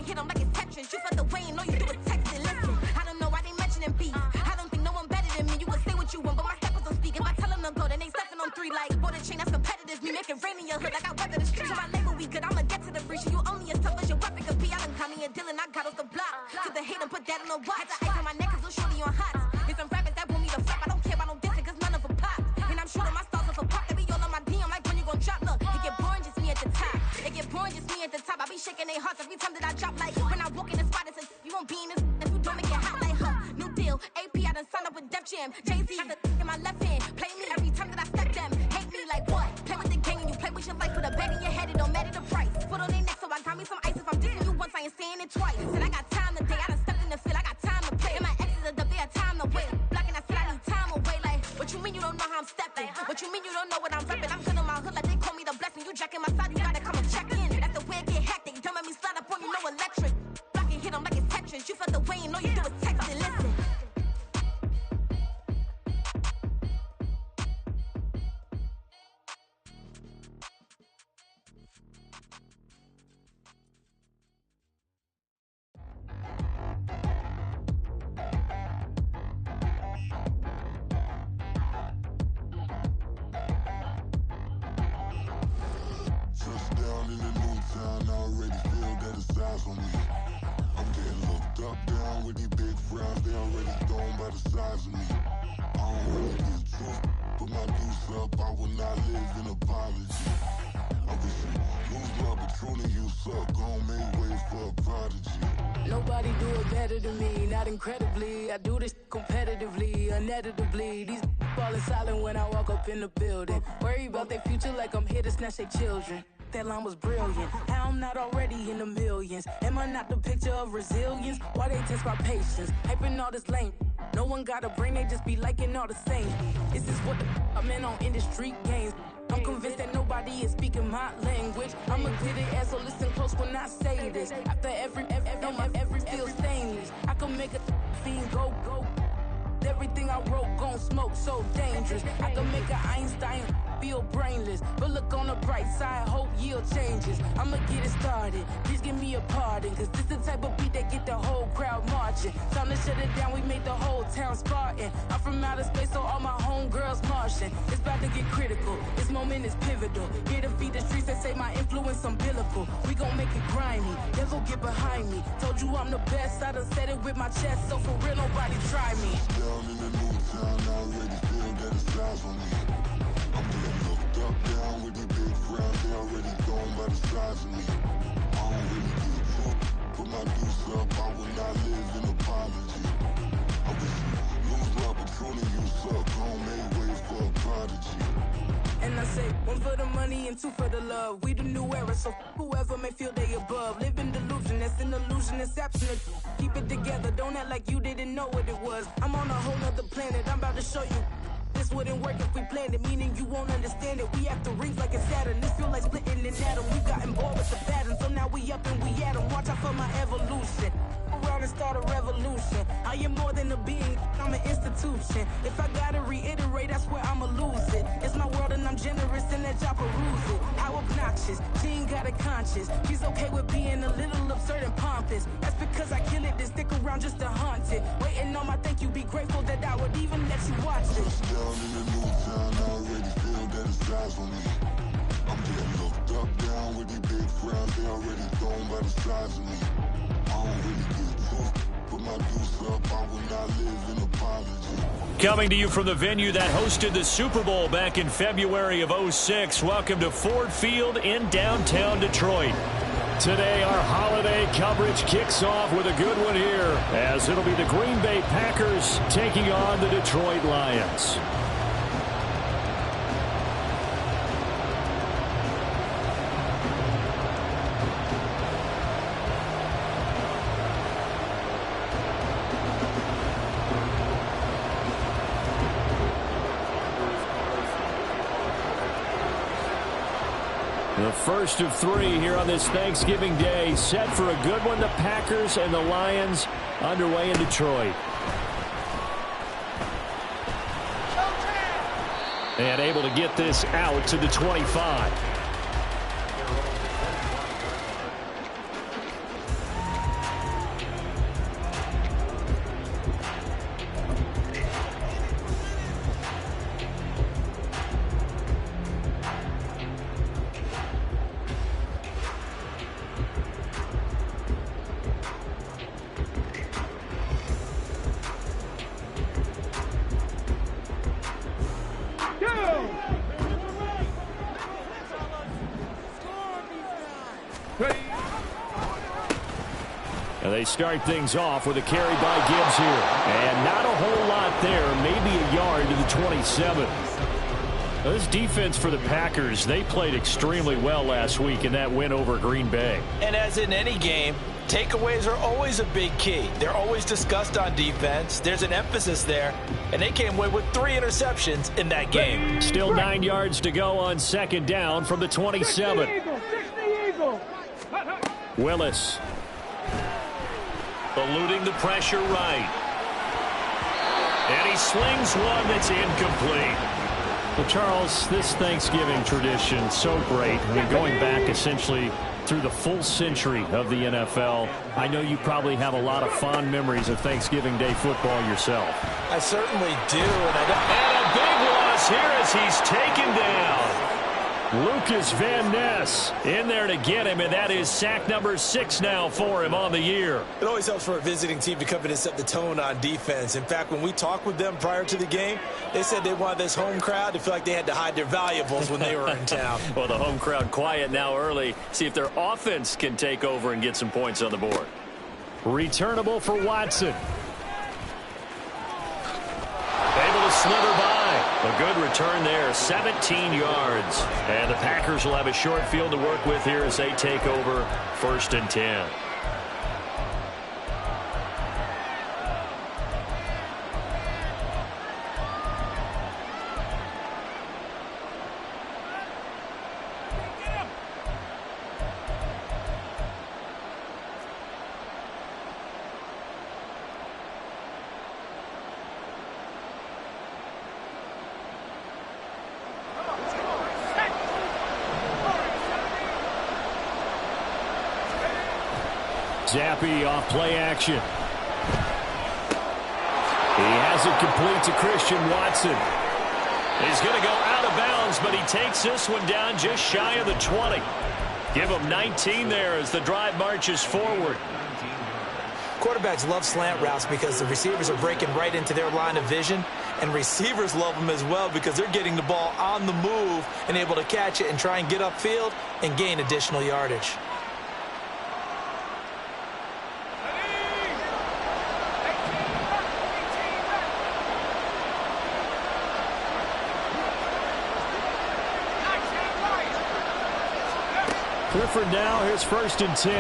hit them like it's Tetris. You felt the way and all you do is text it. Listen, I don't know why they mentioning beef. I don't think no one better than me. You can say what you want, but my steppers don't speak. If I tell them to go, then they stepping on 3 like bought a chain that's competitive. Me make it rain in your hood like I weather the streets. My label we good, I'ma get to the breach. You only as tough as your weapon could be. I done caught me a deal and I got off the block. Took the hate and put that on the watch. Had the ice on my neck cause little shorty on hot. There's some rappers that want me to flop. I don't care about no dissing cause none of them pop. And I'm shooting my stars off a pop. They be all on my DM like when you gon' drop. Look, it get boring just me at the top. It get boring just me at the top. I be shaking their hearts every time that I drop. Like when I walk in the spot, it says you won't be in this if you don't make it hot like her. New deal, AP, I done signed up with Def Jam. Jay-Z got the in my left hand. Play me every time that I step them. Hate me like what? Play with the gang and you play with your life. Put a bag in your head, it don't matter the price. Put on their neck, so I got me some ice. If I'm dissing you once, I ain't saying it twice. Said I got time today, I done stepped in the field, I got time to play. And my exes are up, they had time to wait. Blocking, I said I need time away. Like, what you mean you don't know how I'm stepping? What you mean you don't know what I'm repping? I'm good on my hood, like they call me the blessing. You jacking my side, you gotta come and check in. That's the way it get hectic. Don't let me slide up on you, no electric. Blocking, hit them like it's Tetris. You felt the way and all you do is text it. Listen. Touchdown in the new town, I already feel that it's eyes on me. I'm getting looked up, down with these big frowns, they already thrown by the size of me. I don't really get truth, put my deuce up, I will not live in apology. I wish you lose love, but truly you suck, gon' make way for a prodigy. Nobody do it better than me, not incredibly. I do this competitively, uneditably. These falling silent when I walk up in the building. Worry about their future like I'm here to snatch their children. That line was brilliant. How I'm not already in the millions? Am I not the picture of resilience? Why they test my patience? Hyping all this lame. No one got a brain, they just be liking all the same. This is what the I'm in on industry games. I'm convinced that nobody is speaking my language. I'ma clear the air, so listen close when I say this. After every feel stainless. I can make a fiend go. Everything I wrote gon' smoke, so dangerous. I can make an Einstein feel brainless. But look on the bright side, hope yield changes. I'ma get it started, please give me a pardon. Cause this the type of beat that get the whole crowd marching. Time to shut it down, we made the whole town Spartan. I'm from outer space, so all my homegirls Martian. It's about to get critical, this moment is pivotal. Here to feed the streets, they say my influence umbilical. We gon' make it grimy, never get behind me. Told you I'm the best, I done said it with my chest. So for real, nobody try me. Down in the new town, I already feel that it's eyes on me. I'm getting looked up, down with these big frowns, they already thrown by the size of me. I don't really get truth, put my deuce up, I will not live in apology. I wish you lose love, but truly you suck, gon' make way for a prodigy. And I say, 1 for the money and 2 for the love. We the new era, so whoever may feel they above. Live in delusion, that's an illusion, it's absent. Keep it together, don't act like you didn't know what it was. I'm on a whole nother planet, I'm about to show you. This wouldn't work if we planned it, meaning you won't understand it. We have to rings like it's Saturn, this feel like splitting an atom. We gotten bored with the pattern, so now we up and we at 'em. Watch out for my evolution. Around and start a revolution. I am more than a being, I'm an institution. If I gotta reiterate, that's where I'ma lose it. It's my world and I'm generous and let y'all peruse it. How obnoxious, she ain't got a conscience. She's okay with being a little absurd and pompous. That's because I kill it, then stick around just to haunt it. Waiting on my thank you, be grateful that I would even let you watch it. Touchdown in the new town, I already feel that it's eyes on me. I'm getting looked up, down with these big frowns, they already thrown by the size of me. I don't really get truth, put my deuce up, I will not live in apology. Coming to you from the venue that hosted the Super Bowl back in February of '06. Welcome to Ford Field in downtown Detroit. Today, our holiday coverage kicks off with a good one here, as it'll be the Green Bay Packers taking on the Detroit Lions. The first of 3 here on this Thanksgiving Day, set for a good one. The Packers and the Lions underway in Detroit. And able to get this out to the 25. And they start things off with a carry by Gibbs here. And not a whole lot there, maybe a yard to the 27. Now, this defense for the Packers, they played extremely well last week in that win over Green Bay. And as in any game, takeaways are always a big key. They're always discussed on defense. There's an emphasis there. And they came away with 3 interceptions in that game. Still 9 yards to go on second down from the 27. Willis. Eluding the pressure right. And he slings one that's incomplete. Well, Charles, this Thanksgiving tradition, so great. I mean, going back essentially through the full century of the NFL, I know you probably have a lot of fond memories of Thanksgiving Day football yourself. I certainly do. And a big loss here as he's taken down. Lucas Van Ness in there to get him, and that is sack number 6 now for him on the year. It always helps for a visiting team to come in and set the tone on defense. In fact, when we talked with them prior to the game, they said they wanted this home crowd to feel like they had to hide their valuables when they were in town. Well, the home crowd quiet now early. See if their offense can take over and get some points on the board. Returnable for Watson. Able to slither by. A good return there, 17 yards. And the Packers will have a short field to work with here as they take over 1st and 10. Zappe off play action. He has it complete to Christian Watson. He's going to go out of bounds, but he takes this one down just shy of the 20. Give him 19 there as the drive marches forward. Quarterbacks love slant routes because the receivers are breaking right into their line of vision, and receivers love them as well because they're getting the ball on the move and able to catch it and try and get upfield and gain additional yardage. Clifford now, here's 1st and 10.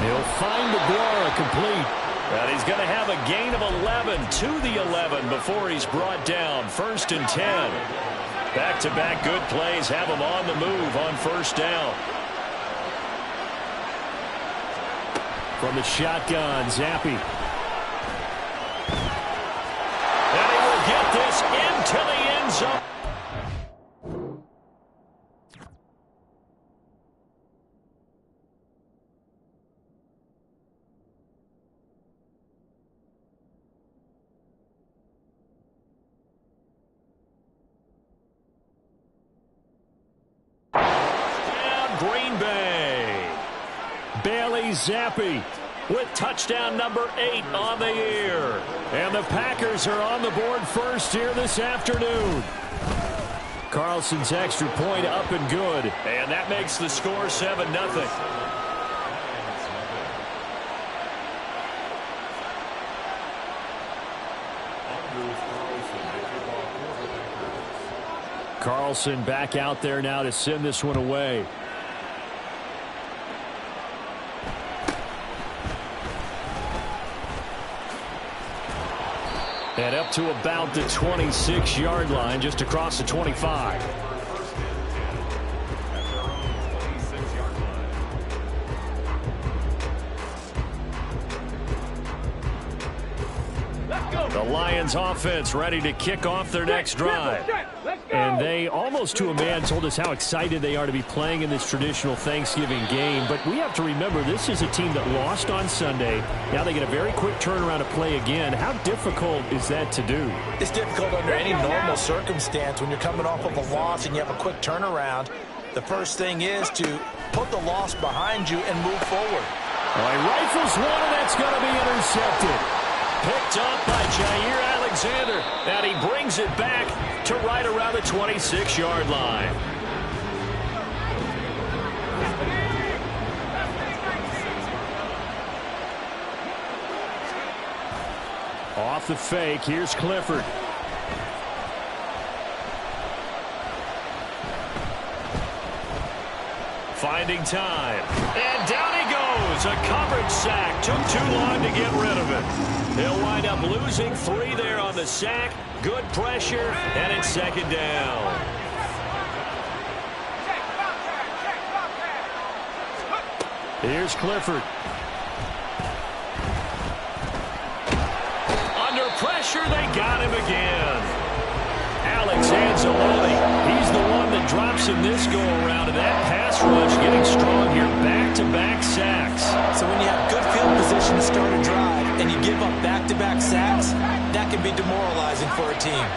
He'll find McGuire complete. And he's going to have a gain of 11 to the 11 before he's brought down. 1st and 10. Back-to-back good plays have him on the move on 1st down. From the shotgun, Zappe. And he will get this into the end zone. Green Bay. Bailey Zappe with touchdown number 8 on the year. And the Packers are on the board first here this afternoon. Carlson's extra point up and good. And that makes the score 7-0. Carlson back out there now to send this one away. And up to about the 26-yard line, just across the 25. The Lions offense ready to kick off their next drive. And they, almost to a man, told us how excited they are to be playing in this traditional Thanksgiving game. But we have to remember, this is a team that lost on Sunday. Now they get a very quick turnaround to play again. How difficult is that to do? It's difficult under any normal circumstance when you're coming off of a loss and you have a quick turnaround. The first thing is to put the loss behind you and move forward. Well, he rifles one, and that's going to be intercepted. Picked up by Jair Alexander, and he brings it back to right around the 26-yard line. Off the fake, here's Clifford. Finding time. And down he goes. A coverage sack. Took too long to get rid of it. He'll wind up losing 3 there on the sack. Good pressure, and it's second down. Here's Clifford. Under pressure, they got him again. Alex Anzalone, he's the one that drops in this go-around, and that pass rush getting strong here. Back-to-back sacks. So when you have good field position to start a drive and you give up back-to-back sacks, that can be demoralizing for a team.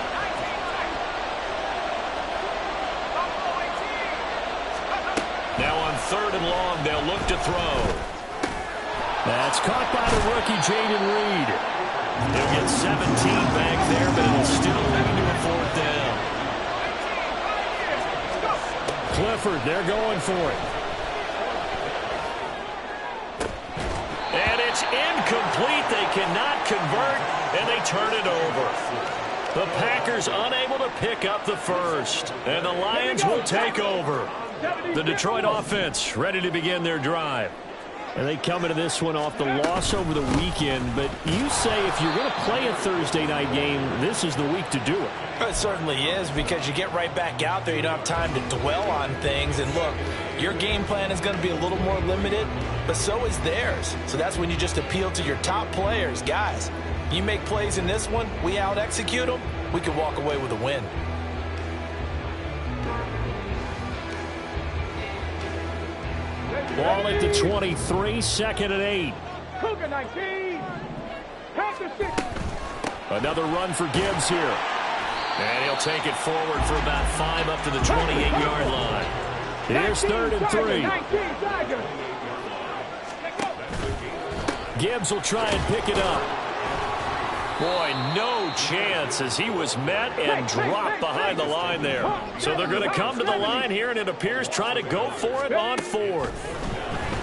Now on 3rd and long, they'll look to throw. That's caught by the rookie, Jayden Reed. He'll get 17 back there, but it'll still lead to a 4th down. Clifford, they're going for it. And it's incomplete. They cannot convert, and they turn it over. The Packers unable to pick up the first, and the Lions will take over. The Detroit offense ready to begin their drive. And they come into this one off the loss over the weekend, but you say if you're going to play a Thursday night game, this is the week to do it. It certainly is, because you get right back out there. You don't have time to dwell on things. And look, your game plan is going to be a little more limited, but so is theirs. So that's when you just appeal to your top players. Guys, you make plays in this one, we out-execute them, we can walk away with a win. Ball at the 23, 2nd and 8. Cougar 19. Panther 6. Another run for Gibbs here. And he'll take it forward for about 5 up to the 28-yard line. Here's 3rd and 3. Gibbs will try and pick it up. Boy, no chance as he was met and dropped behind the line there. So they're going to come to the line here, and it appears try to go for it on 4th.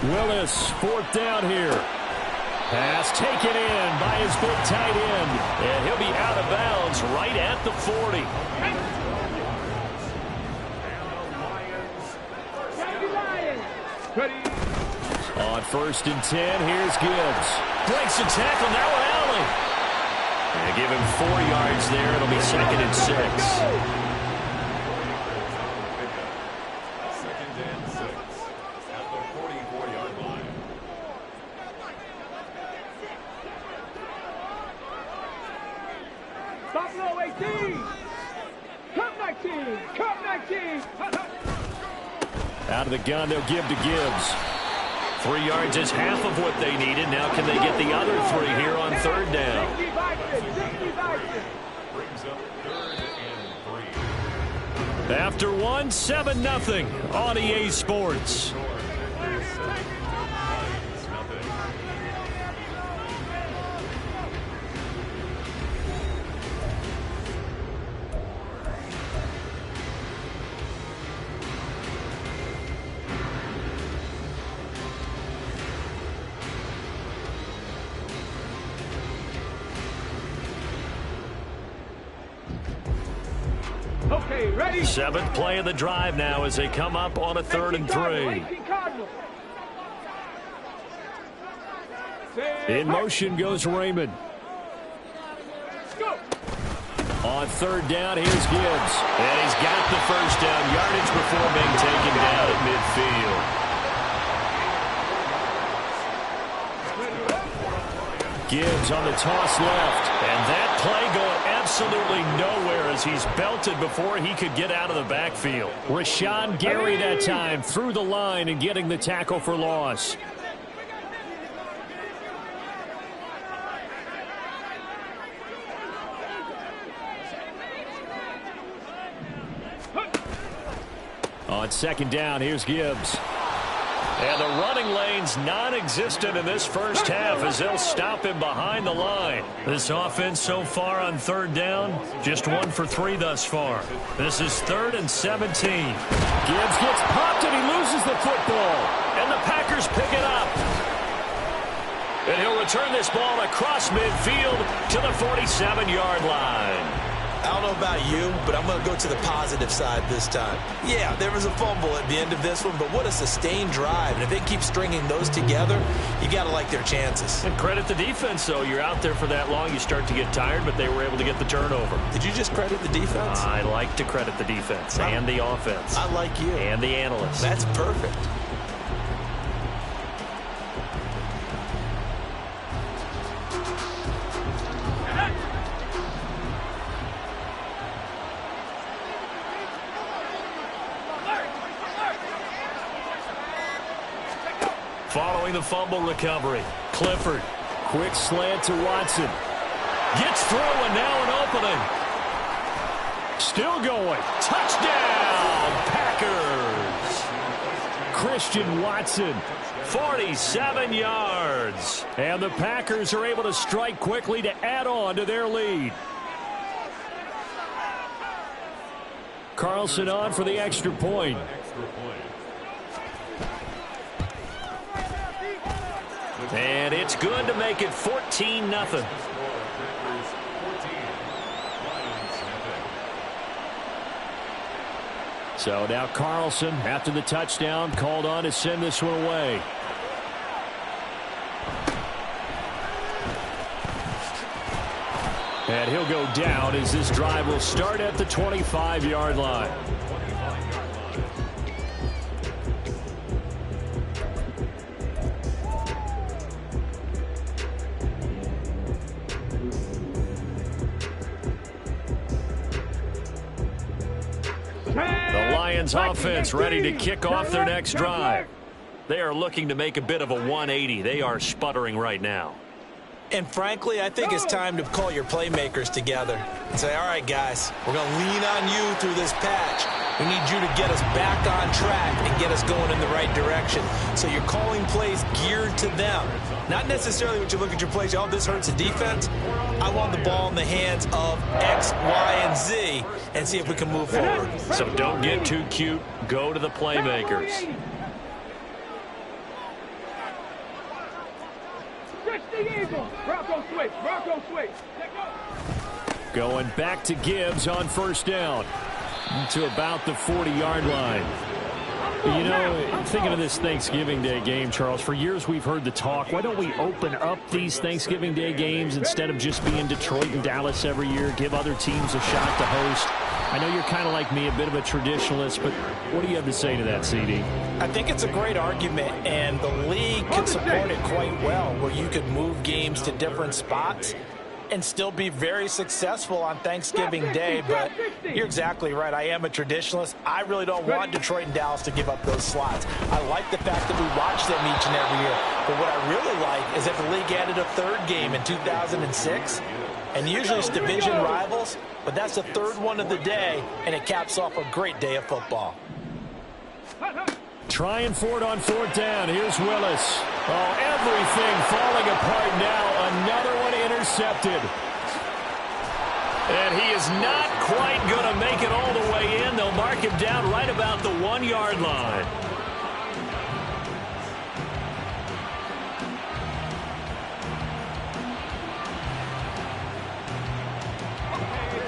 Willis, 4th down here. Pass taken in by his big tight end, and he'll be out of bounds right at the 40. On 1st and 10, here's Gibbs. Breaks the tackle, now Allen. And give him 4 yards there. It'll be 2nd and 6. Buffalo 18. Cup 19. Cup 19. Out of the gun, they'll give to Gibbs. 3 yards is half of what they needed. Now can they get the other 3 here on 3rd down? After 1, 7-0 on EA Sports. Okay, ready? 7th play of the drive now as they come up on a 3rd and 3. In motion goes Raymond. On 3rd down, here's Gibbs. And he's got the 1st down yardage before being taken down at midfield. Gibbs on the toss left. And that play going absolutely nowhere as he's belted before he could get out of the backfield. Rashawn Gary that time through the line and getting the tackle for loss. On 2nd down, here's Gibbs. And the running lane's non-existent in this first half as they'll stop him behind the line. This offense so far on 3rd down, just 1 for 3 thus far. This is 3rd and 17. Gibbs gets popped and he loses the football. And the Packers pick it up. And he'll return this ball across midfield to the 47-yard line. I don't know about you, but I'm going to go to the positive side this time. Yeah, there was a fumble at the end of this one, but what a sustained drive. And if they keep stringing those together, you got to like their chances. And credit the defense, though. You're out there for that long, you start to get tired, but they were able to get the turnover. Did you just credit the defense? I like to credit the defense and the offense. I like you. And the analysts. That's perfect. Following the fumble recovery, Clifford, quick slant to Watson. Gets through and now an opening. Still going. Touchdown, Packers. Christian Watson, 47 yards. And the Packers are able to strike quickly to add on to their lead. Carlson on for the extra point. And it's good to make it 14-0. So now Carlson, after the touchdown, called on to send this one away. And he'll go down as this drive will start at the 25-yard line. The Lions offense ready to kick off their next drive. They are looking to make a bit of a 180. They are sputtering right now. And frankly, I think it's time to call your playmakers together and say, all right, guys, we're going to lean on you through this patch. We need you to get us back on track and get us going in the right direction. So you're calling plays geared to them. Not necessarily when you look at your plays, oh, this hurts the defense. I want the ball in the hands of X, Y, and Z and see if we can move forward. So don't get too cute. Go to the playmakers. Switch the Eagles. Bronco switch. Bronco switch. Going back to Gibbs on first down to about the 40-yard line. You know, thinking of this Thanksgiving Day game, Charles, for years we've heard the talk, why don't we open up these Thanksgiving Day games instead of just being Detroit and Dallas every year, give other teams a shot to host? I know you're kind of like me, a bit of a traditionalist, but what do you have to say to that, CD? I think it's a great argument, and the league could support it quite well, where you could move games to different spots and still be very successful on Thanksgiving Day. But you're exactly right. I am a traditionalist. I really don't want Detroit and Dallas to give up those slots. I like the fact that we watch them each and every year. But what I really like is that the league added a third game in 2006. And usually it's division rivals, but that's the third one of the day, and it caps off a great day of football. Trying for it on fourth down. Here's Willis. Oh, everything falling apart now. Another one intercepted. And he is not quite going to make it all the way in. They'll mark him down right about the 1-yard line.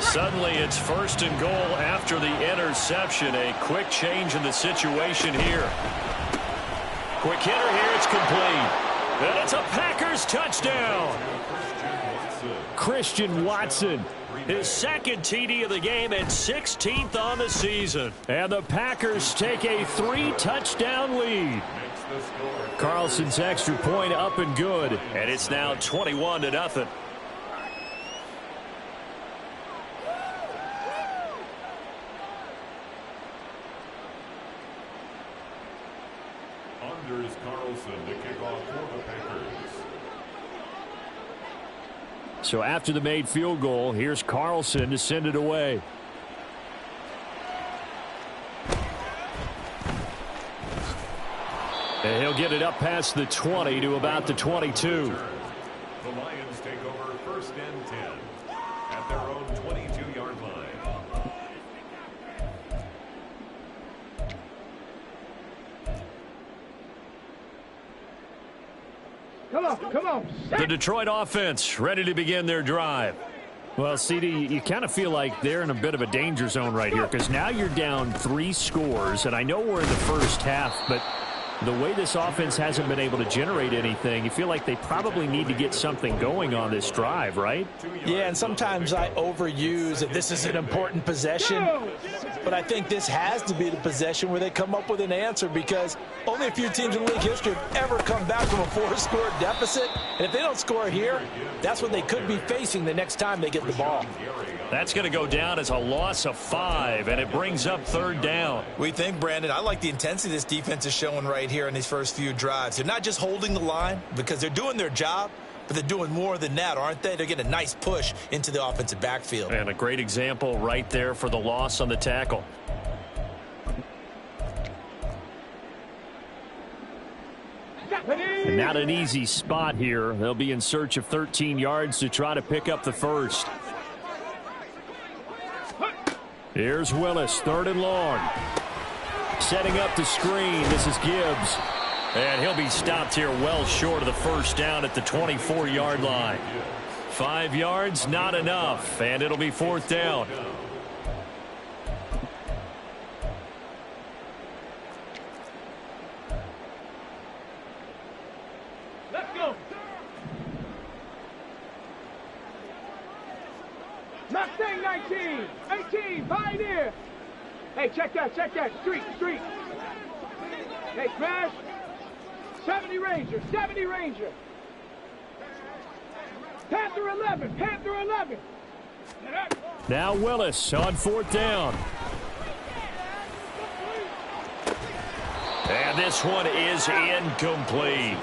Suddenly it's first and goal after the interception. A quick change in the situation here. Quick hitter here. It's complete. And it's a Packers touchdown. Christian Watson, his second TD of the game and 16th on the season. And the Packers take a 3-touchdown lead. Carlson's extra point up and good. And it's now 21-0. Anders Carlson to kick off for the Packers. So after the made field goal, here's Carlson to send it away. And he'll get it up past the 20 to about the 22. The Lions take over first and 10 at their own 22-yard line. Come on. The Detroit offense ready to begin their drive. Well, CD, you kind of feel like they're in a bit of a danger zone right here because now you're down 3 scores, and I know we're in the first half, but the way this offense hasn't been able to generate anything, you feel like they probably need to get something going on this drive, right? Yeah, and sometimes I overuse that this is an important possession, but I think this has to be the possession where they come up with an answer because only a few teams in league history have ever come back from a 4-score deficit, and if they don't score here, that's what they could be facing the next time they get the ball. That's going to go down as a loss of 5, and it brings up 3rd down. We think, Brandon, I like the intensity this defense is showing right here in these first few drives. They're not just holding the line because they're doing their job, but they're doing more than that, aren't they? They're getting a nice push into the offensive backfield. And a great example right there for the loss on the tackle. And not an easy spot here. They'll be in search of 13 yards to try to pick up the first. Here's Willis, 3rd and long. Setting up the screen. This is Gibbs. And he'll be stopped here well short of the first down at the 24-yard line. 5 yards, not enough. And it'll be 4th down. Let's go. Mustang 19, 18, Pioneer. Hey, check that. Street. Hey, Smash. 70 Ranger. Panther 11. Now Willis on 4th down. And this one is incomplete.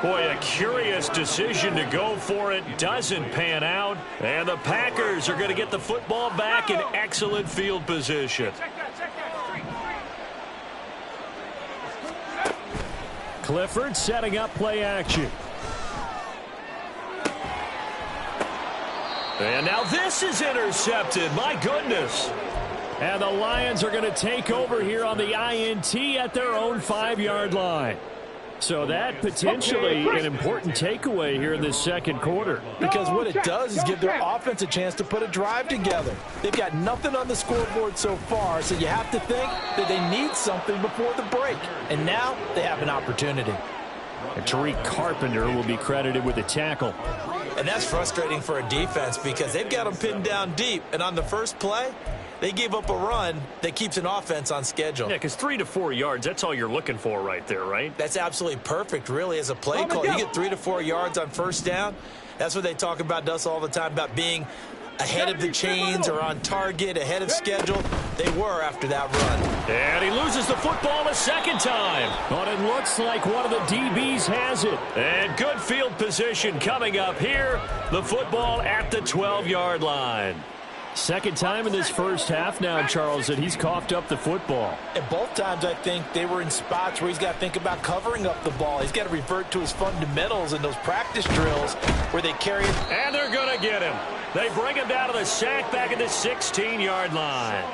Boy, a curious decision to go for it. Doesn't pan out. And the Packers are going to get the football back in excellent field position. Clifford setting up play action. And now this is intercepted. My goodness. And the Lions are going to take over here on the INT at their own 5-yard line. So that potentially an important takeaway here in this second quarter. Because what it does is give their offense a chance to put a drive together. They've got nothing on the scoreboard so far, so you have to think that they need something before the break. And now they have an opportunity. And Tariq Carpenter will be credited with a tackle. And that's frustrating for a defense because they've got them pinned down deep. And on the first play, they gave up a run that keeps an offense on schedule. Yeah, because 3 to 4 yards, that's all you're looking for right there, right? That's absolutely perfect, really, as a play call. You get 3 to 4 yards on first down. That's what they talk about us all the time, about being ahead of the chains or on target, ahead of schedule. They were after that run. And he loses the football a second time. But it looks like one of the DBs has it. And good field position coming up here. The football at the 12-yard line. Second time in this first half now, Charles, that he's coughed up the football. And both times, I think, they were in spots where he's got to think about covering up the ball. He's got to revert to his fundamentals in those practice drills where they carry it. And they're going to get him. They bring him down to the sack back at the 16-yard line.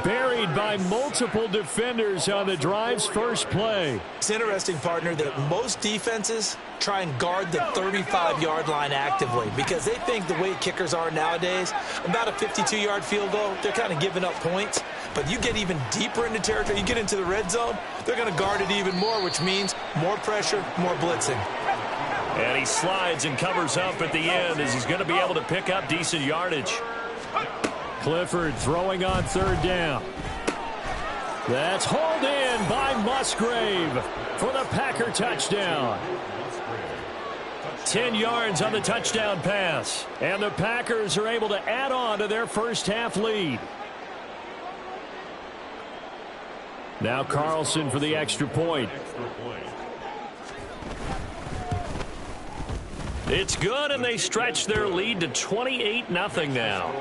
Buried by multiple defenders on the drive's first play. It's interesting, partner, that most defenses try and guard the 35-yard line actively because they think the way kickers are nowadays, about a 52-yard field goal, they're kind of giving up points. But you get even deeper into territory, you get into the red zone, they're going to guard it even more, which means more pressure, more blitzing. And he slides and covers up at the end as he's going to be able to pick up decent yardage. Clifford throwing on 3rd down. That's hauled in by Musgrave for the Packer touchdown. 10 yards on the touchdown pass. And the Packers are able to add on to their first half lead. Now Carlson for the extra point. It's good, and they stretch their lead to 28-0 now.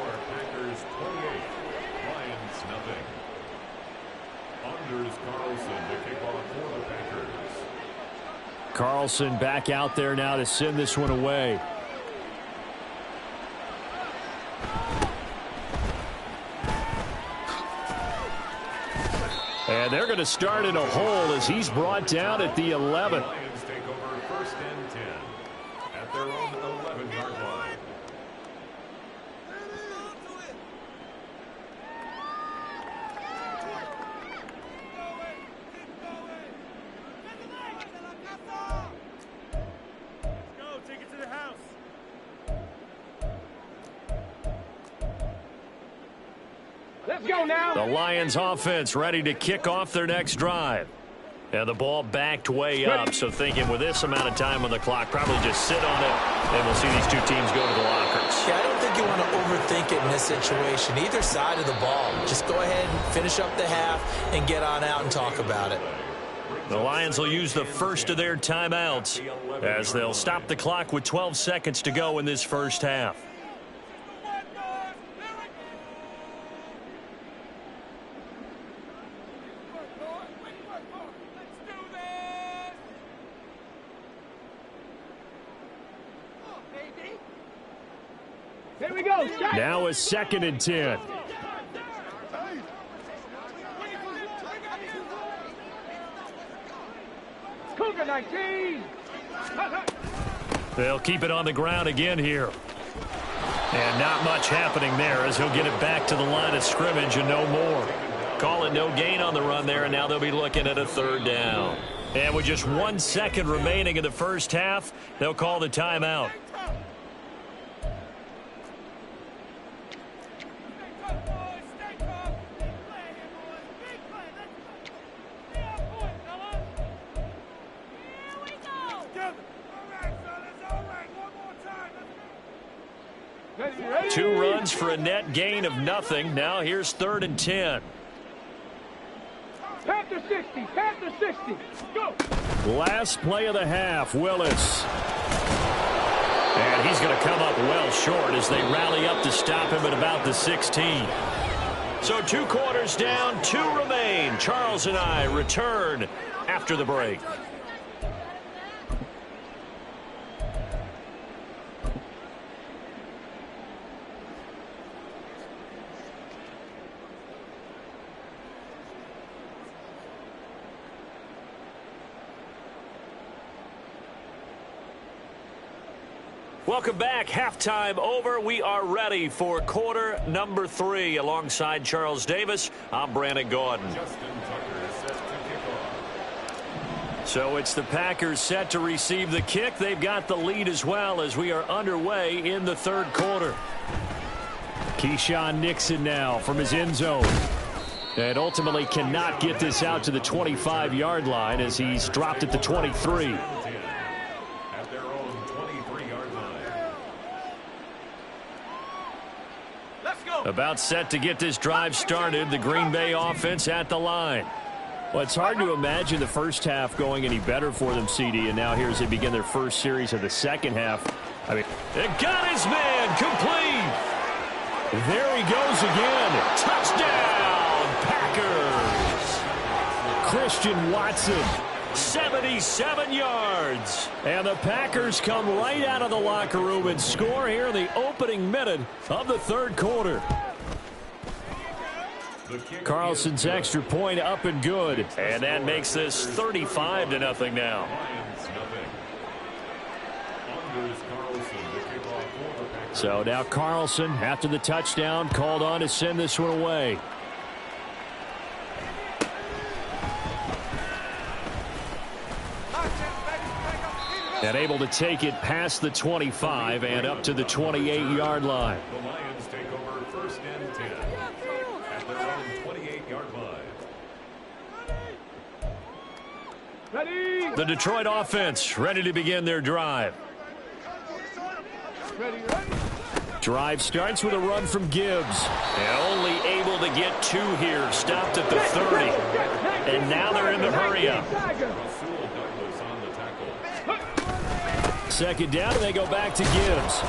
Carlson back out there now to send this one away. And they're going to start in a hole as he's brought down at the 11. Lions take over 1st and 10. at their own 11-yard line. Let's go now. The Lions offense ready to kick off their next drive. And the ball backed way up, so thinking with this amount of time on the clock, probably just sit on it, and we'll see these two teams go to the lockers. Yeah, I don't think you want to overthink it in this situation. Either side of the ball. Just go ahead and finish up the half and get on out and talk about it. The Lions will use the first of their timeouts as they'll stop the clock with 12 seconds to go in this first half. Here we go. Now a 2nd and 10. Cougar 19. They'll keep it on the ground again here. And not much happening there as he'll get it back to the line of scrimmage and no more. Call it no gain on the run there, and now they'll be looking at a 3rd down. And with just 1 second remaining in the first half, they'll call the timeout. Two runs for a net gain of nothing. Now here's 3rd and 10. Panther 60. Panther 60. Go. Last play of the half, Willis. And he's going to come up well short as they rally up to stop him at about the 16. So 2 quarters down, 2 remain. Charles and I return after the break. Welcome back. Halftime over. We are ready for quarter number 3. Alongside Charles Davis, I'm Brandon Gordon. Justin Tucker is set to kick off. So it's the Packers set to receive the kick. They've got the lead as well as we are underway in the 3rd quarter. Keyshawn Nixon now from his end zone. And ultimately cannot get this out to the 25-yard line as he's dropped at the 23. About set to get this drive started. The Green Bay offense at the line. Well, it's hard to imagine the first half going any better for them, CD. And now here as they begin their first series of the second half. I mean, it got his man complete. There he goes again. Touchdown, Packers. Christian Watson. 77 yards. And the Packers come right out of the locker room and score here in the opening minute of the 3rd quarter. Carlson's extra point up and good. And that makes this 35-0 now. So now Carlson, after the touchdown, called on to send this one away. And able to take it past the 25 and up to the 28-yard line. The Lions take over 1st and 10 at their own 28-yard line. Ready. The Detroit offense ready to begin their drive. Ready. Drive starts with a run from Gibbs. And only able to get 2 here. Stopped at the 30. And now they're in the hurry-up. Second down, and they go back to Gibbs.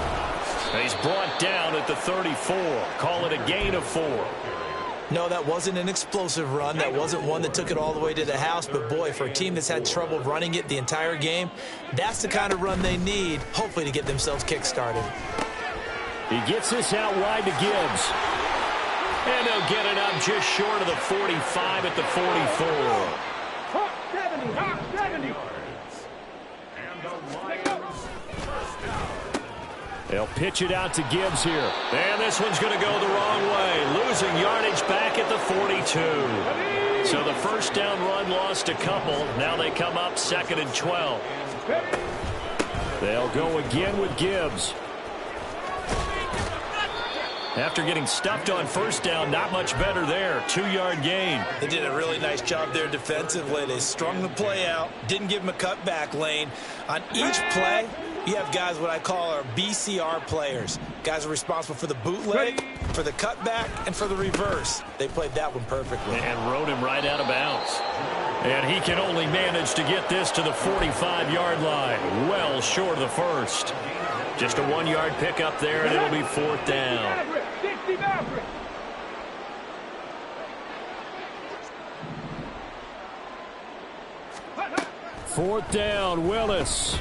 He's brought down at the 34. Call it a gain of 4. No, that wasn't an explosive run. That wasn't one that took it all the way to the house. But, boy, for a team that's had trouble running it the entire game, that's the kind of run they need, hopefully, to get themselves kick-started. He gets this out wide to Gibbs. And they'll get it up just short of the 45 at the 44. Hawk 70. Hawk 70. They'll pitch it out to Gibbs here. And this one's going to go the wrong way. Losing yardage back at the 42. So the first down run lost a couple. Now they come up 2nd and 12. They'll go again with Gibbs. After getting stuffed on first down, not much better there. 2-yard gain. They did a really nice job there defensively. They strung the play out, didn't give him a cutback lane. On each play, you have guys what I call our BCR players. Guys are responsible for the bootleg, for the cutback, and for the reverse. They played that one perfectly. And rode him right out of bounds. And he can only manage to get this to the 45-yard line. Well short of the first. Just a 1-yard pickup there, and it'll be 4th down. 4th down, Willis.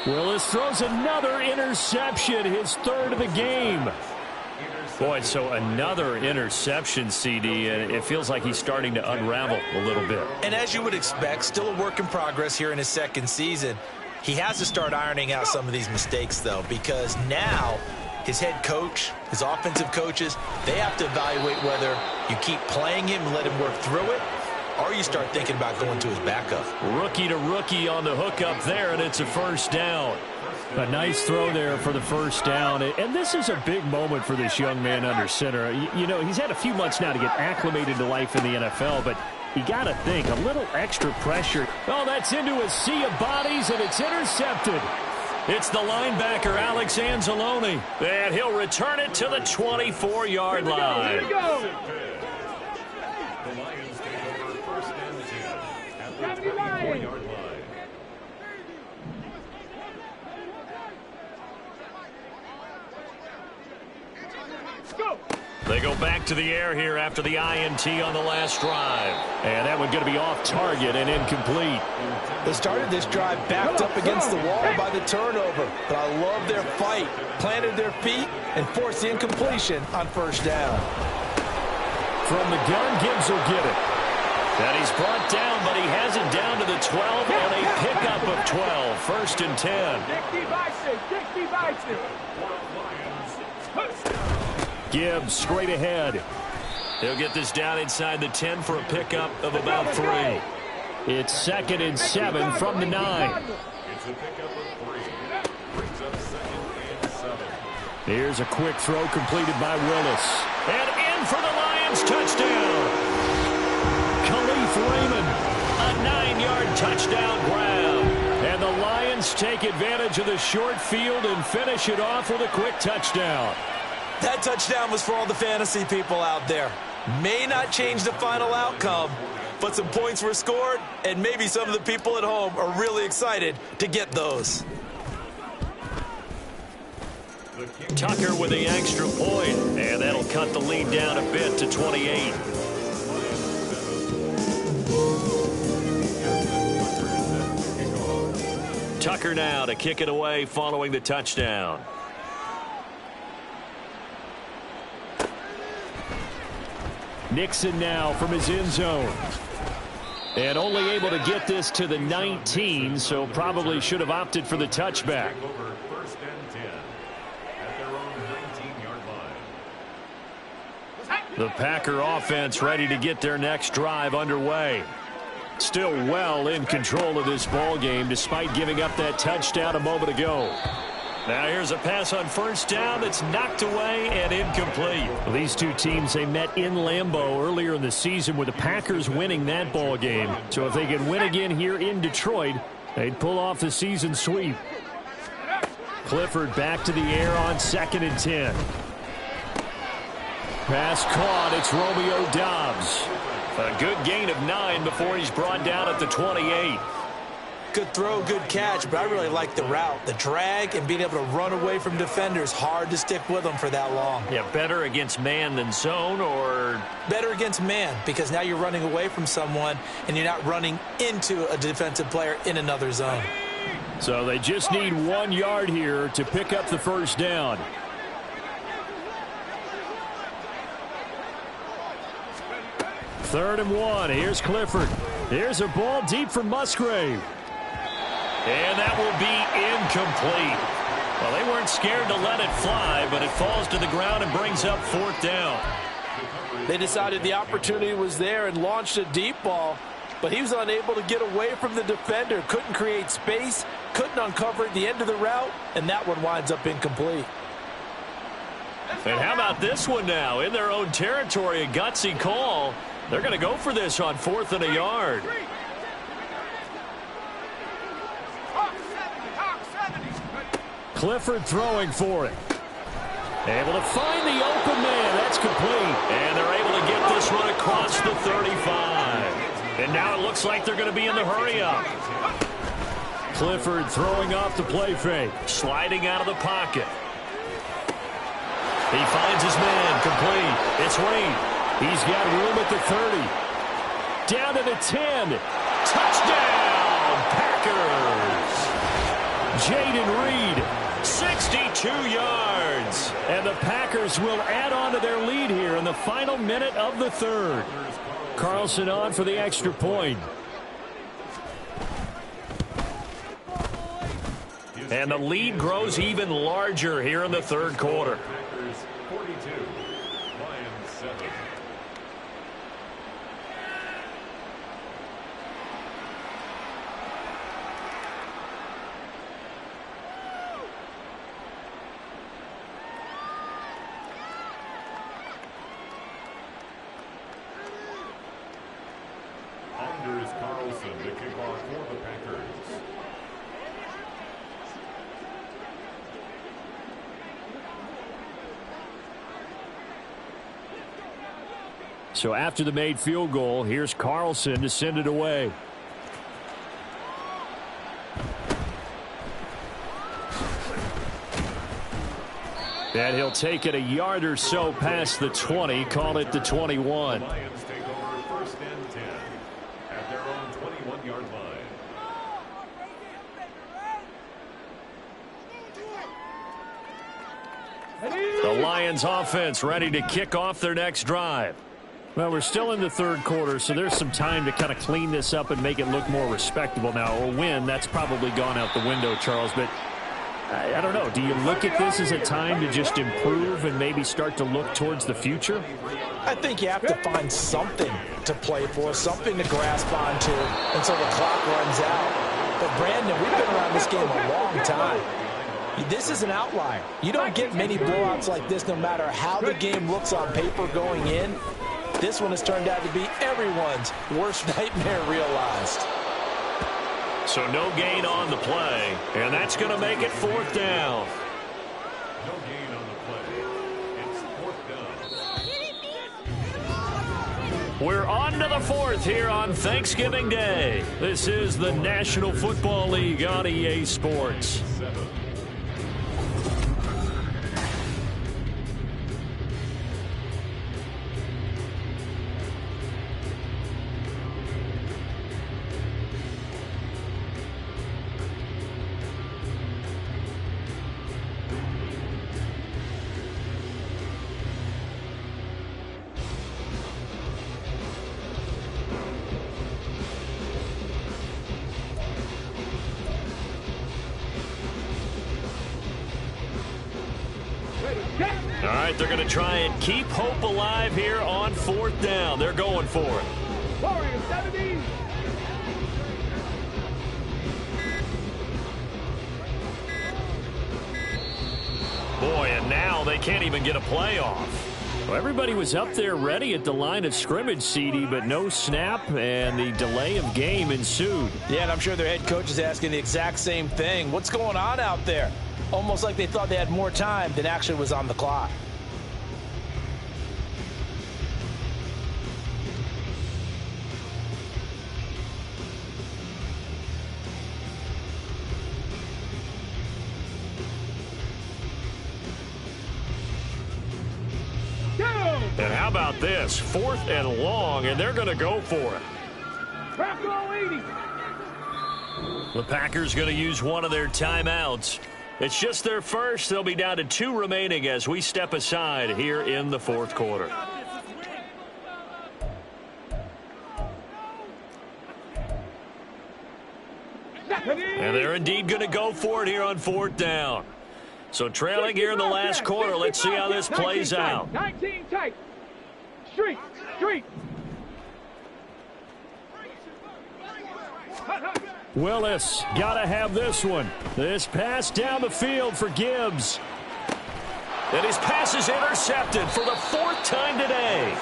Willis throws another interception, his 3rd of the game. Boy, so another interception, CD, and it feels like he's starting to unravel a little bit. And as you would expect, still a work in progress here in his 2nd season. He has to start ironing out some of these mistakes, though, because now his head coach, his offensive coaches, they have to evaluate whether you keep playing him and let him work through it, or you start thinking about going to his backup. Rookie to rookie on the hookup there, and it's a 1st down. A nice throw there for the 1st down. And this is a big moment for this young man under center. You know, he's had a few months now to get acclimated to life in the NFL, but you got to think, a little extra pressure. Oh, that's into a sea of bodies, and it's intercepted. It's the linebacker, Alex Anzalone. And he'll return it to the 24-yard line. The Lions take over 1st and 10 at the 24-yard line. They go back to the air here after the INT on the last drive. And that one going to be off target and incomplete. They started this drive backed up against the wall by the turnover, but I love their fight. Planted their feet and forced the incompletion on 1st down. From the gun, Gibbs will get it. And he's brought down, but he has it down to the 12 on a pickup of 12. 1st and 10. Gibbs straight ahead. He'll get this down inside the 10 for a pickup of about 3. It's 2nd and 7 from the 9. It's a pickup of 3. Brings up 2nd and 7. Here's a quick throw completed by Willis. And in for the Lions touchdown. Khalif Raymond, a 9-yard touchdown grab. And the Lions take advantage of the short field and finish it off with a quick touchdown. That touchdown was for all the fantasy people out there. May not change the final outcome, but some points were scored, and maybe some of the people at home are really excited to get those. Tucker with the extra point, and that'll cut the lead down a bit to 28. Tucker now to kick it away following the touchdown. Nixon now from his end zone. And only able to get this to the 19, so probably should have opted for the touchback. Over 1st and 10 at their own 19-yard line. The Packer offense ready to get their next drive underway. Still well in control of this ball game despite giving up that touchdown a moment ago. Now here's a pass on 1st down that's knocked away and incomplete. Well, these two teams, they met in Lambeau earlier in the season with the Packers winning that ball game. So if they can win again here in Detroit, they'd pull off the season sweep. Clifford back to the air on 2nd and 10. Pass caught. It's Romeo Doubs. A good gain of 9 before he's brought down at the 28. Good throw, good catch, but I really like the route. The drag and being able to run away from defenders, hard to stick with them for that long. Yeah, better against man than zone, or? Better against man, because now you're running away from someone and you're not running into a defensive player in another zone. So they just need 1 yard here to pick up the 1st down. Third and 1. Here's Clifford. Here's a ball deep for Musgrave. And that will be incomplete. Well, they weren't scared to let it fly, but it falls to the ground and brings up 4th down. They decided the opportunity was there and launched a deep ball, but he was unable to get away from the defender. Couldn't create space, couldn't uncover at the end of the route, and that one winds up incomplete. And how about this one now? In their own territory, a gutsy call. They're going to go for this on 4th and a yard. Clifford throwing for it. Able to find the open man. That's complete. And they're able to get this one across the 35. And now it looks like they're going to be in the hurry-up. Clifford throwing off the play fake. Sliding out of the pocket. He finds his man. Complete. It's Reed. He's got room at the 30. Down to the 10. Touchdown, Packers. Jaden Reed, 62 yards. And the Packers will add on to their lead here in the final minute of the 3rd. Carlson on for the extra point. And the lead grows even larger here in the 3rd quarter. Packers 42, Lions 7. Anders Carlson to kick off for the Packers. So after the made field goal, here's Carlson to send it away. And he'll take it a yard or so past the 20, call it the 21. Lions take over 1st and 10 at their own 21-yard line. The Lions offense ready to kick off their next drive. Well, we're still in the 3rd quarter, so there's some time to kind of clean this up and make it look more respectable now. A win, that's probably gone out the window, Charles, but I don't know. Do you look at this as a time to just improve and maybe start to look towards the future? I think you have to find something to play for, something to grasp onto until the clock runs out. But, Brandon, we've been around this game a long time. This is an outlier. You don't get many blowouts like this no matter how the game looks on paper going in. This one has turned out to be everyone's worst nightmare realized. So no gain on the play, and that's going to make it 4th down. No gain on the play. It's 4th down. We're on to the 4th here on Thanksgiving Day. This is the National Football League on EA Sports. 7. All right, they're going to try and keep hope alive here on 4th down. They're going for it. Warriors 17. Boy, and now they can't even get a play off. Well, everybody was up there ready at the line of scrimmage, CD, but no snap, and the delay of game ensued. Yeah, and I'm sure their head coach is asking the exact same thing. What's going on out there? Almost like they thought they had more time than actually was on the clock. And how about this? 4th and long, and they're going to go for it. Bronco 80. The Packers going to use one of their timeouts. It's just their first. They'll be down to 2 remaining as we step aside here in the 4th quarter. And they're indeed going to go for it here on 4th down. So trailing here in the last quarter. Let's see how this plays out. 19 tight. Street. Willis got to have this one. This pass down the field for Gibbs. And his pass is intercepted for the 4th time today.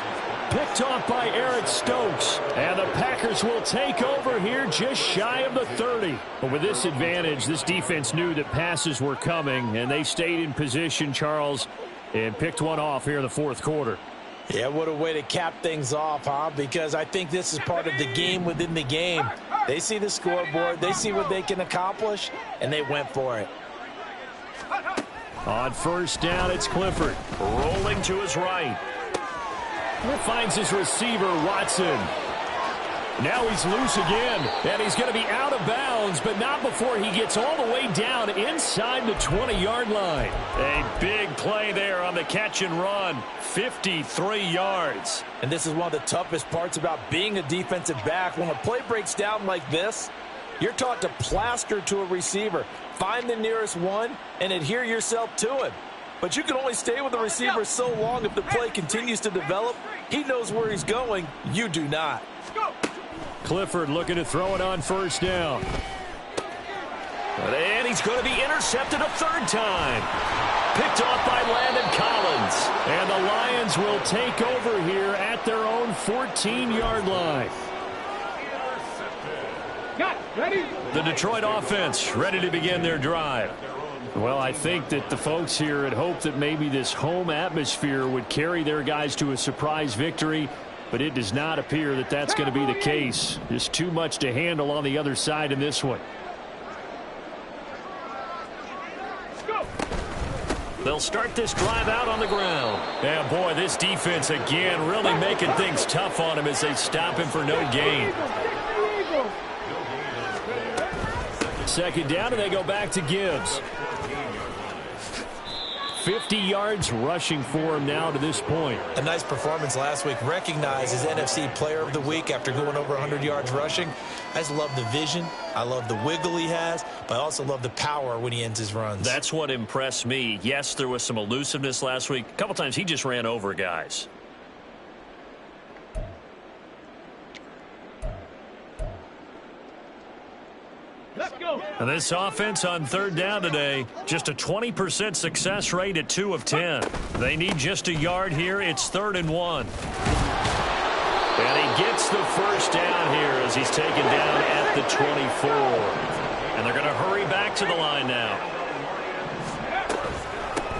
Picked off by Eric Stokes. And the Packers will take over here just shy of the 30. But with this advantage, this defense knew that passes were coming, and they stayed in position, Charles, and picked one off here in the 4th quarter. Yeah, what a way to cap things off, huh? Because I think this is part of the game within the game. They see the scoreboard, they see what they can accomplish, and they went for it. On 1st down, it's Clifford. Rolling to his right. He finds his receiver, Watson. Now he's loose again, and he's going to be out of bounds, but not before he gets all the way down inside the 20-yard line. A big play there on the catch and run, 53 yards. And this is one of the toughest parts about being a defensive back. When a play breaks down like this, you're taught to plaster to a receiver, find the nearest one, and adhere yourself to him. But you can only stay with the receiver so long if the play continues to develop. He knows where he's going. You do not. Clifford looking to throw it on 1st down. And he's going to be intercepted a 3rd time. Picked off by Landon Collins. And the Lions will take over here at their own 14-yard line. The Detroit offense ready to begin their drive. Well, I think that the folks here had hoped that maybe this home atmosphere would carry their guys to a surprise victory, but it does not appear that that's going to be the case. Just too much to handle on the other side in this one. They'll start this drive out on the ground. And boy, this defense again really making things tough on him as they stop him for no gain. 2nd down, and they go back to Gibbs. 50 yards rushing for him now to this point. A nice performance last week. Recognized as NFC Player of the Week after going over 100 yards rushing. I just love the vision. I love the wiggle he has, but I also love the power when he ends his runs. That's what impressed me. Yes, there was some elusiveness last week. A couple times he just ran over guys. And this offense on 3rd down today, just a 20% success rate at 2 of 10. They need just a yard here. It's 3rd and 1. And he gets the 1st down here as he's taken down at the 24. And they're going to hurry back to the line now.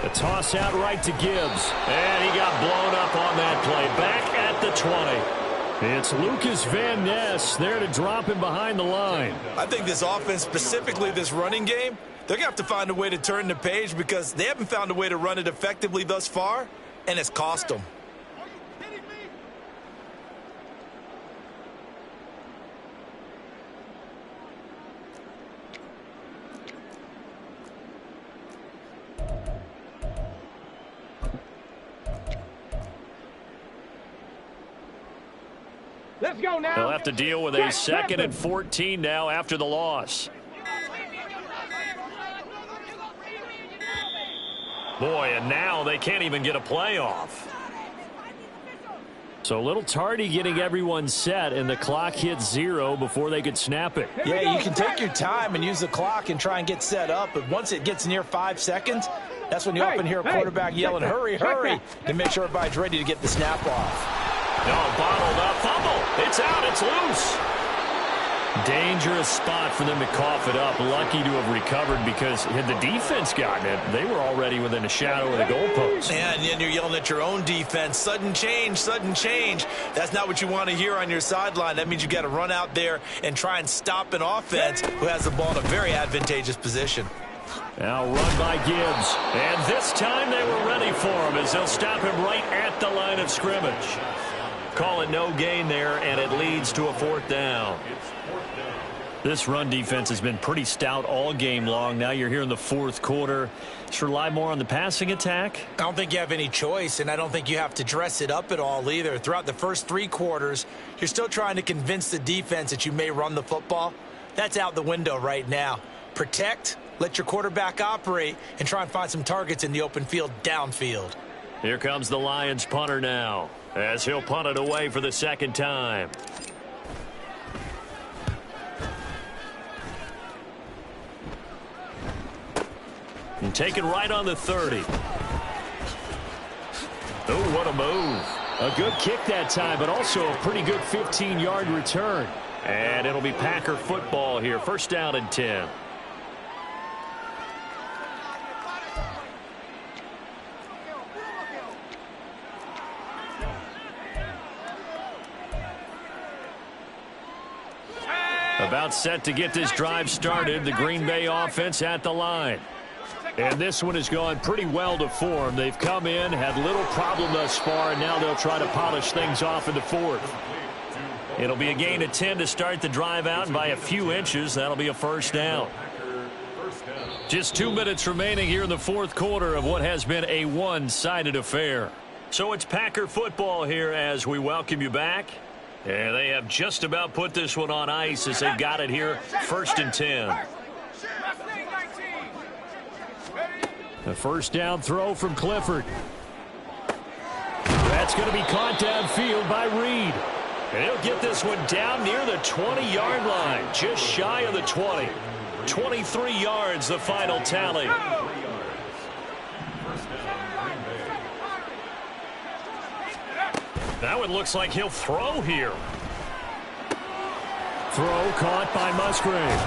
A toss out right to Gibbs. And he got blown up on that play. Back at the 20. It's Lucas Van Ness there to drop him behind the line. I think this offense, specifically this running game, they're going to have to find a way to turn the page because they haven't found a way to run it effectively thus far, and it's cost them. Let's go now. They'll have to deal with a 2nd and 14 now after the loss. Boy, and now they can't even get a play off. So a little tardy getting everyone set, and the clock hit 0 before they could snap it. Yeah, you can take your time and use the clock and try and get set up, but once it gets near 5 seconds, that's when you often hear a quarterback yelling, hurry, hurry, to make sure everybody's ready to get the snap off. No, bottled up, fumble. It's out, it's loose. Dangerous spot for them to cough it up. Lucky to have recovered because had the defense gotten it, they were already within a shadow of the goalpost. Yeah, and then you're yelling at your own defense. Sudden change, sudden change. That's not what you want to hear on your sideline. That means you got to run out there and try and stop an offense who has the ball in a very advantageous position. Now run by Gibbs. And this time they were ready for him as they'll stop him right at the line of scrimmage. Call it no gain there, and it leads to a 4th down. This run defense has been pretty stout all game long. Now you're here in the 4th quarter. Just rely more on the passing attack. I don't think you have any choice, and I don't think you have to dress it up at all either. Throughout the first 3 quarters, you're still trying to convince the defense that you may run the football. That's out the window right now. Protect, let your quarterback operate, and try and find some targets in the open field downfield. Here comes the Lions punter now, as he'll punt it away for the second time. And taken right on the 30. Oh, what a move. A good kick that time, but also a pretty good 15-yard return. And it'll be Packer football here. First down and 10. About set to get this drive started. The Green Bay offense at the line. And this one has gone pretty well to form. They've come in, had little problem thus far, and now they'll try to polish things off in the fourth. It'll be a gain of 10 to start the drive out, and by a few inches, that'll be a first down. Just 2 minutes remaining here in the fourth quarter of what has been a one-sided affair. So it's Packer football here as we welcome you back. And they have just about put this one on ice as they've got it here, first and 10. The first down throw from Clifford. That's going to be caught downfield by Reed. And he'll get this one down near the 20-yard line, just shy of the 20. 23 yards, the final tally. That one looks like he'll throw here. Throw caught by Musgrave.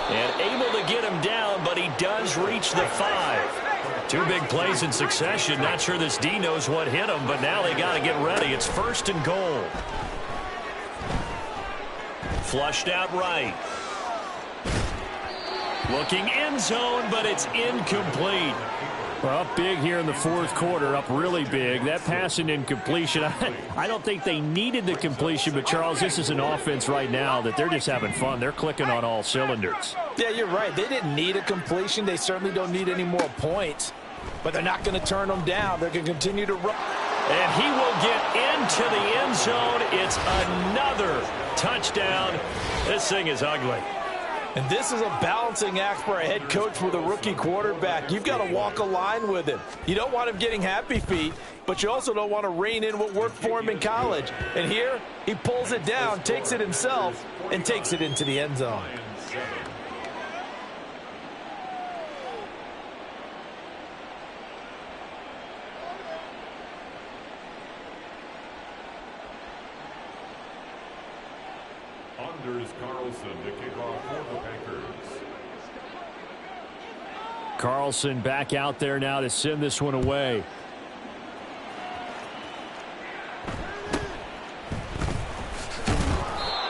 And able to get him down, but he does reach the 5. 2 big plays in succession. Not sure this D knows what hit him, but now they got to get ready. It's first and goal. Flushed out right. Looking end zone, but it's incomplete. Well, up big here in the fourth quarter, up really big. That pass and incompletion, I don't think they needed the completion, but, Charles, this is an offense right now that they're just having fun. They're clicking on all cylinders. Yeah, you're right. They didn't need a completion. They certainly don't need any more points, but they're not going to turn them down. They're going to continue to run. And he will get into the end zone. It's another touchdown. This thing is ugly. And this is a balancing act for a head coach with a rookie quarterback. You've got to walk a line with him. You don't want him getting happy feet, but you also don't want to rein in what worked for him in college. And here, he pulls it down, takes it himself, and takes it into the end zone. Anders Carlson to kick off for the Packers. Carlson back out there now to send this one away.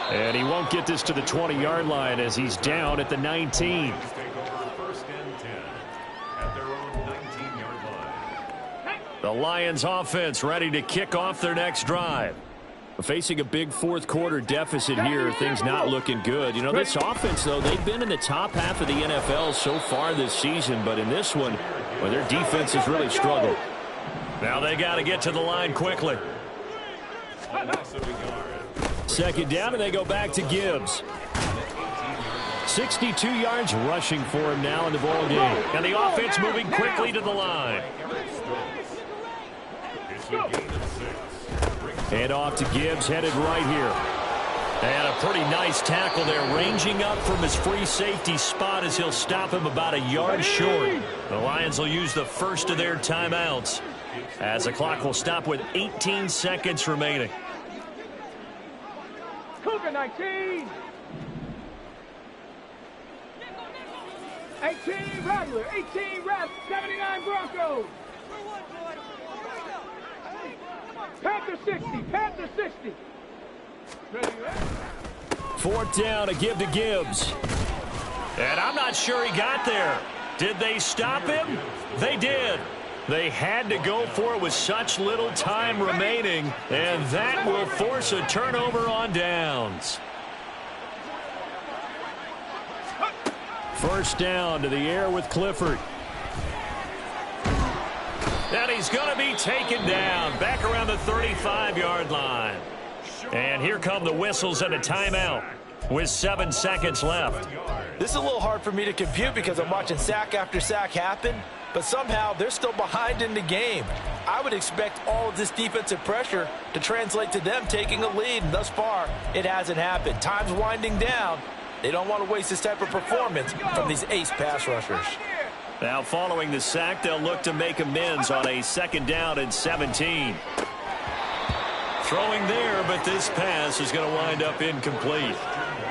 And he won't get this to the 20-yard line as he's down at the 19. Take over first and 10 at their own 19-yard line. The Lions offense ready to kick off their next drive. Facing a big fourth quarter deficit here, things not looking good. You know, this offense, though, they've been in the top half of the NFL so far this season, but in this one, well, their defense has really struggled. Now they got to get to the line quickly. Second down, and they go back to Gibbs. 62 yards rushing for him now in the ball game. And the offense moving quickly to the line. It's a gain of 6. Hand off to Gibbs, headed right here. And a pretty nice tackle there, ranging up from his free safety spot as he'll stop him about a yard short. The Lions will use the first of their timeouts as the clock will stop with 18 seconds remaining. Cougar 19. 18 Rattler. 18 Rattler. 79 Broncos. Panther 60. Panther 60. Fourth down, a give to Gibbs. And I'm not sure he got there. Did they stop him? They did. They had to go for it with such little time remaining, and that will force a turnover on downs. First down to the air with Clifford. And he's going to be taken down back around the 35-yard line. And here come the whistles and a timeout. with 7 seconds left. This is a little hard for me to compute because I'm watching sack after sack happen, but somehow they're still behind in the game. I would expect all of this defensive pressure to translate to them taking a lead, and thus far, it hasn't happened. Time's winding down. They don't want to waste this type of performance from these ace pass rushers. Now, following the sack, they'll look to make amends on a 2nd down and 17. Throwing there, but this pass is going to wind up incomplete.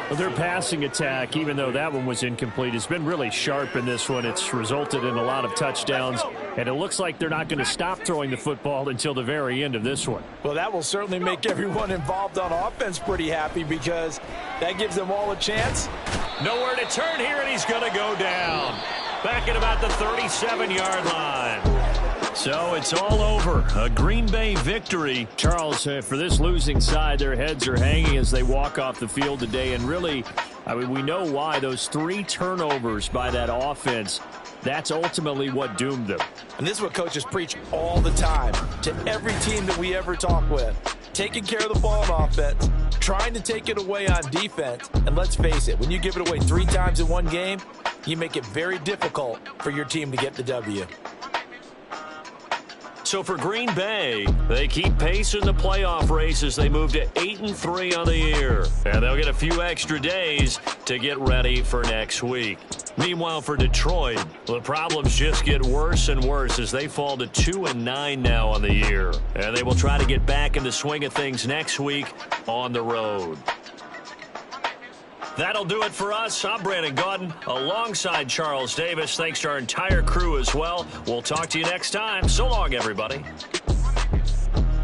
Well, their passing attack, even though that one was incomplete, has been really sharp in this one. It's resulted in a lot of touchdowns, and it looks like they're not going to stop throwing the football until the very end of this one. Well, that will certainly make everyone involved on offense pretty happy because that gives them all a chance. Nowhere to turn here, and he's going to go down. Back at about the 37-yard line. So it's all over. A Green Bay victory. Charles, for this losing side, their heads are hanging as they walk off the field today. And really, I mean, we know why. Those 3 turnovers by that offense, that's ultimately what doomed them. And this is what coaches preach all the time to every team that we ever talk with. Taking care of the ball on offense, trying to take it away on defense. And let's face it, when you give it away 3 times in one game, you make it very difficult for your team to get the W. So for Green Bay, they keep pace in the playoff race as they move to 8-3 on the year. And they'll get a few extra days to get ready for next week. Meanwhile, for Detroit, the problems just get worse and worse as they fall to 2-9 now on the year. And they will try to get back in the swing of things next week on the road. That'll do it for us. I'm Brandon Gaudin alongside Charles Davis. Thanks to our entire crew as well. We'll talk to you next time. So long, everybody.